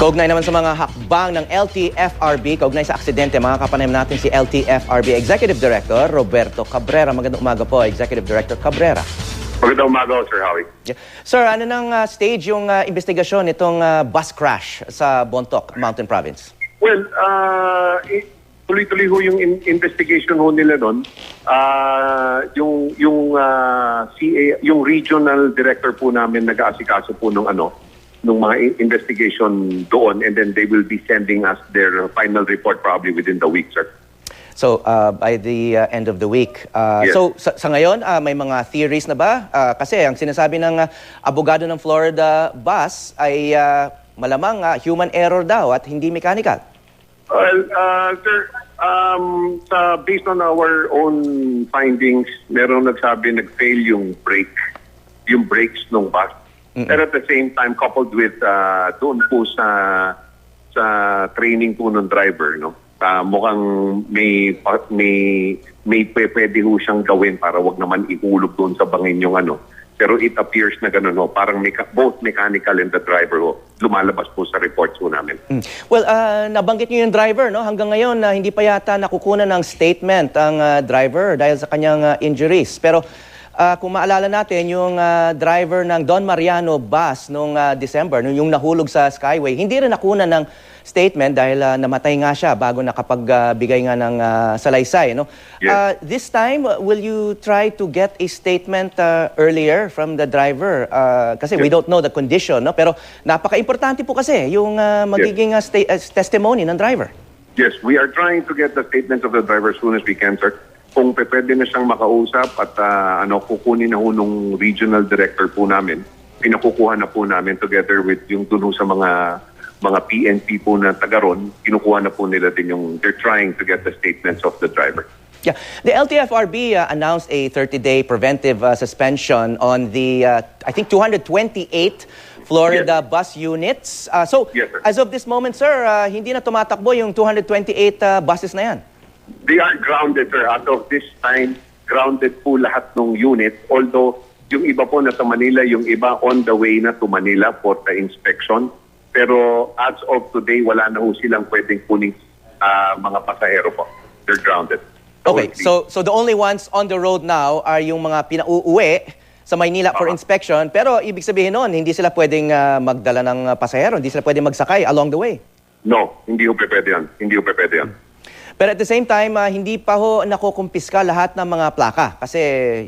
Kaugnay naman sa mga hakbang ng LTFRB, kaugnay sa aksidente, mga kapanayam natin si LTFRB Executive Director Roberto Cabrera. Magandang umaga po, Executive Director Cabrera. Magandang umaga, Sir Howie. Yeah. Sir, ano nang stage yung investigasyon nitong bus crash sa Bontoc, Mountain Province? Well, tuloy-tuloy ho yung investigation ho nila doon. Yung regional director po namin nag-aasikaso po nung mga investigation doon, and then they will be sending us their final report probably within the week, sir. So, by the end of the week. Yes. So, sa ngayon, may mga theories na ba? Kasi ang sinasabi ng abogado ng Florida bus ay malamang human error daw at hindi mechanical. Well, sir, based on our own findings, meron nagsabi nag-fail yung brakes ng bus. Pero at the same time, coupled with doon po sa training po ng driver, no? Mukhang may pwede ho siyang gawin para wag naman ihulog doon sa bangin yung Pero it appears na gano'n ho. Parang both mechanical and the driver ho. Lumalabas po sa reports ho namin. Well, nabanggit niyo yung driver, no? Hanggang ngayon, hindi pa yata nakukunan ng statement ang driver dahil sa kanyang injuries. Pero kung maalala natin, yung driver ng Don Mariano bus noong December, yung nahulog sa Skyway, hindi rin nakunan ng statement dahil namatay nga siya bago nakapagbigay nga ng salaysay. No? Yes. This time, will you try to get a statement earlier from the driver? Kasi we don't know the condition, no? Pero napaka-importante po kasi yung magiging testimony ng driver. Yes, we are trying to get the statements of the driver as soon as we can, sir. Kung pwede na siyang makausap at kukunin na ho nung regional director po namin, pinakukuha na po namin together with yung dun sa mga PNP po na taga-ron, kinukuha na po nila din they're trying to get the statements of the driver. Yeah, the LTFRB announced a 30-day preventive suspension on the, I think, 228 Florida bus units. So, yes, sir. As of this moment, sir, hindi na tumatakbo yung 228 buses na yan? They are grounded, sir. As of this time, grounded po lahat ng unit. Although, yung iba po nasa Manila, yung iba on the way na to Manila for the inspection. Pero as of today, wala na ho silang pwedeng kuning mga pasahero po. They're grounded. Okay, so the only ones on the road now are yung mga pinauuwi sa Maynila for inspection. Pero ibig sabihin nun, hindi sila pwedeng magdala ng pasahero, hindi sila pwedeng magsakay along the way. No, hindi ho pwede yan. Hindi ho pwede yan. Pero at the same time, hindi pa ho nakukumpiska lahat ng mga plaka kasi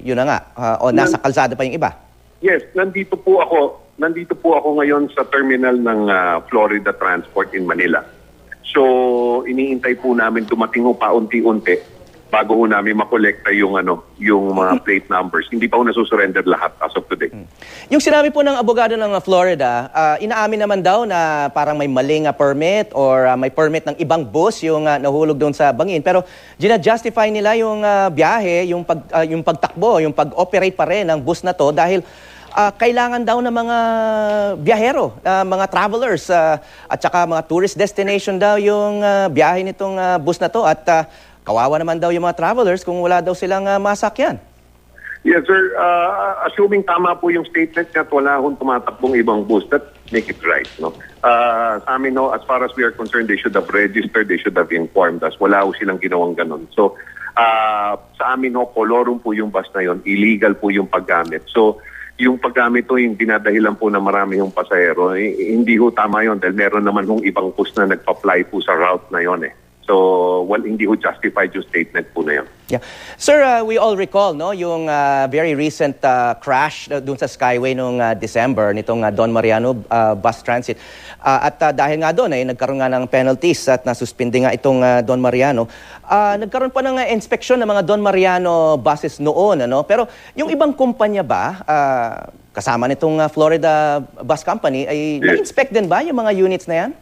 yun na nga, o nasa kalsada pa yung iba. Yes, nandito po ako ngayon sa terminal ng Florida Transport in Manila. So, iniintay po namin dumating ho paunti-unti bago ho namin makolekta yung mga plate numbers. Hindi pa ho nasusurrender lahat as of today. Yung sinabi po ng abogado ng Florida, inaamin naman daw na parang may maling permit or may permit ng ibang bus yung nahulog doon sa bangin. Pero gina-justify nila yung biyahe, yung pagtakbo, yung pag-operate pa rin ng bus na to dahil kailangan daw ng mga biyahero, mga travelers at saka mga tourist destination daw yung biyahe nitong bus na to at kawawa naman daw yung mga travelers kung wala daw silang masakyan. Yes, sir. Assuming tama po yung statement at wala akong tumatakbong ibang bus, that make it right. No? Sa amin, no, as far as we are concerned, they should have registered, they should have informed us. Wala ho silang ginawang ganon. So, sa amin, no, kolorum po yung bus na yon, illegal po yung paggamit. So, yung paggamit to, yung dinadahilan po na marami yung pasahero, hindi ho tama yon dahil meron naman hong ibang bus na nagpa-fly po sa route na yon eh. So, hindi ho justified yung statement po na yun. Yeah. Sir, we all recall no yung very recent crash dun sa Skyway noong December nitong Don Mariano bus transit. At dahil nga doon nagkaroon nga ng penalties at nasuspindi nga itong Don Mariano. Nagkaroon pa ng inspeksyon ng mga Don Mariano buses noon. Pero yung ibang kumpanya ba, kasama nitong Florida Bus Company, ay na-inspect din ba yung mga units na yan?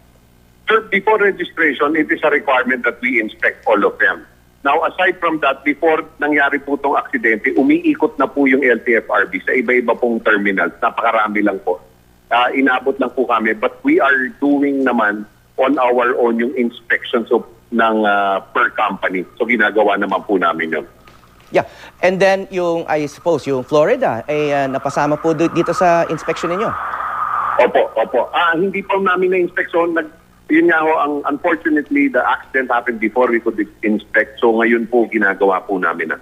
Sir, before registration, it is a requirement that we inspect all of them. Now, aside from that, before nangyari po itong aksidente, umiikot na po yung LTFRB sa iba-iba pong terminals. Napakarami lang po. Inabot lang po kami. But we are doing naman on our own yung inspections ng per company. So, ginagawa naman po namin yun. Yeah. And then, I suppose, yung Florida, ay napasama po dito sa inspection ninyo? Opo. Hindi pa namin na-inspeksyon. Yun nga ho, unfortunately, the accident happened before we could inspect. So ngayon po, ginagawa po namin na.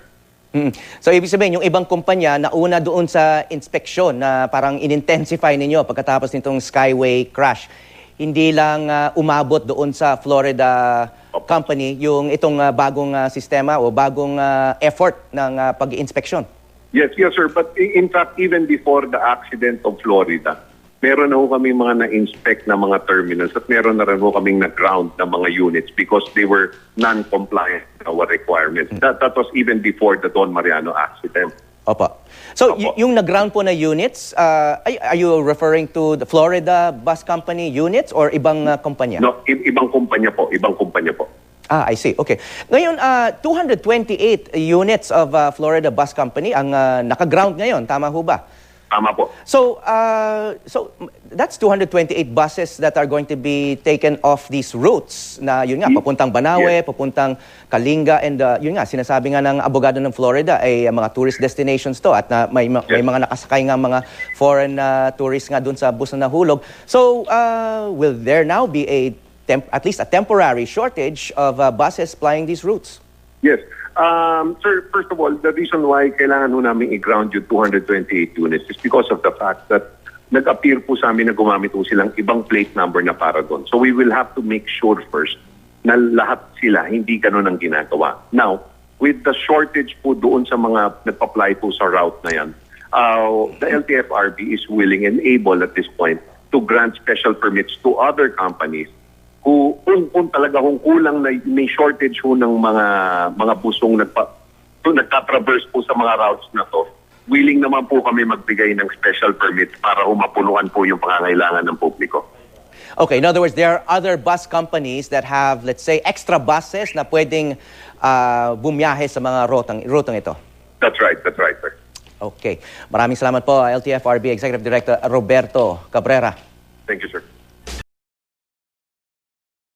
So ibig sabihin, yung ibang kumpanya nauna doon sa inspeksyon na parang in-intensify ninyo pagkatapos nitong Skyway crash. Hindi lang umabot doon sa Florida company yung itong bagong sistema o bagong effort ng pag-inspeksyon. Yes, sir. But in fact, even before the accident of Florida, meron na ho kami mga na-inspect na mga terminals at meron na rin ho kaming na-ground na mga units because they were non-compliant with our requirements. That was even before the Don Mariano accident. Opo. So, Opo. yung nag-ground po na units, are you referring to the Florida Bus Company units or ibang kumpanya? No, ibang kumpanya po. I see. Okay. Ngayon, 228 units of Florida Bus Company ang naka-ground ngayon. Tama ho ba? Tama po. So that's 228 buses that are going to be taken off these routes na yun nga, papuntang Banawe, papuntang Kalinga, and yun nga, sinasabi nga ng abogado ng Florida ay mga tourist destinations to at may mga nakasakay nga mga foreign tourists nga dun sa bus na nahulog. So will there now be at least a temporary shortage of buses plying these routes? Yes. Sir, first of all, the reason why kailangan ho namin i-ground yung 228 units is because of the fact that nag-appear po sa amin na gumamit po silang ibang plate number na para doon. So we will have to make sure first na lahat sila hindi ganun ang ginagawa. Now, with the shortage po doon sa mga nagpa-apply po sa route na yan, the LTFRB is willing and able at this point to grant special permits to other companies kung talaga kulang na may shortage ho ng mga busong nagtatraverse po sa mga routes na to, willing naman po kami magbigay ng special permit para mapunuan po yung pangangailangan ng publiko. Okay, in other words, there are other bus companies that have, let's say, extra buses na pwedeng bumiyahe sa mga rutang ito. That's right, sir. Okay. Maraming salamat po, LTFRB Executive Director Roberto Cabrera. Thank you, sir.